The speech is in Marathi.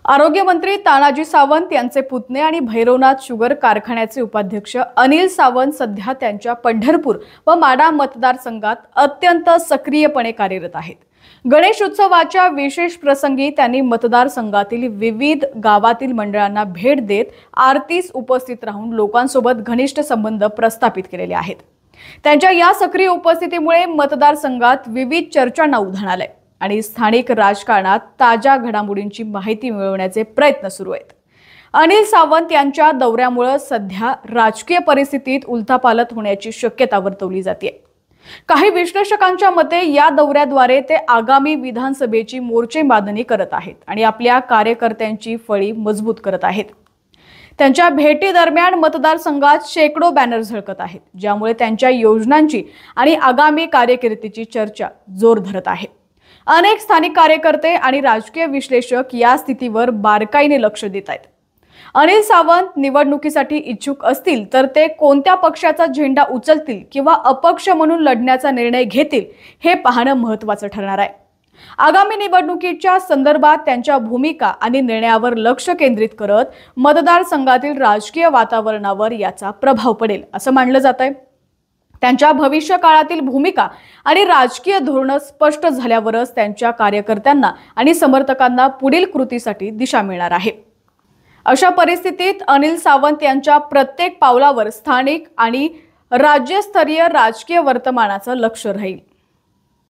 आरोग्यमंत्री तानाजी सावंत यांचे पुतणे आणि भैरवनाथ शुगर कारखान्याचे उपाध्यक्ष अनिल सावंत सध्या त्यांच्या पंढरपूर व माढा मतदारसंघात अत्यंत सक्रियपणे कार्यरत आहेत। गणेश उत्सवाच्या विशेष प्रसंगी त्यांनी मतदारसंघातील विविध गावातील मंडळांना भेट देत आरतीस उपस्थित राहून लोकांसोबत घनिष्ठ संबंध प्रस्थापित केलेले आहेत। त्यांच्या या सक्रिय उपस्थितीमुळे मतदारसंघात विविध चर्चांना उधाण आलंय आणि स्थानिक राजकारणात ताज्या घडामोडींची माहिती मिळवण्याचे प्रयत्न सुरू आहेत। अनिल सावंत यांच्या दौऱ्यामुळे सध्या राजकीय परिस्थितीत उलथापालथ होण्याची शक्यता वर्तवली जाते। काही विश्लेषकांच्या मते या दौऱ्याद्वारे ते आगामी विधानसभेची मोर्चे बांधणी करत आहेत आणि आपल्या कार्यकर्त्यांची फळी मजबूत करत आहेत। त्यांच्या भेटी दरम्यान मतदारसंघात शेकडो बॅनर झळकत आहेत, ज्यामुळे त्यांच्या योजनांची आणि आगामी कार्यकिर्दीची चर्चा जोर धरत आहे। अनेक स्थानिक कार्यकर्ते आणि राजकीय विश्लेषक या स्थितीवर बारकाईने लक्ष देत आहेत। अनिल सावंत निवडणुकीसाठी इच्छुक असतील तर ते कोणत्या पक्षाचा झेंडा उचलतील किंवा अपक्ष म्हणून लढण्याचा निर्णय घेतील हे पाहणं महत्त्वाचं ठरणार आहे। आगामी निवडणुकीच्या संदर्भात त्यांच्या भूमिका आणि निर्णयावर लक्ष केंद्रित करत मतदारसंघातील राजकीय वातावरणावर याचा प्रभाव पडेल असं मानलं जातंय। त्यांच्या भविष्य काळातील भूमिका आणि राजकीय धोरण स्पष्ट झाल्यावरच त्यांच्या कार्यकर्त्यांना आणि समर्थकांना पुढील कृतीसाठी दिशा मिळणार आहे। अशा परिस्थितीत अनिल सावंत यांच्या प्रत्येक पावलावर स्थानिक आणि राज्यस्तरीय राजकीय वर्तमानाचं लक्ष राहील।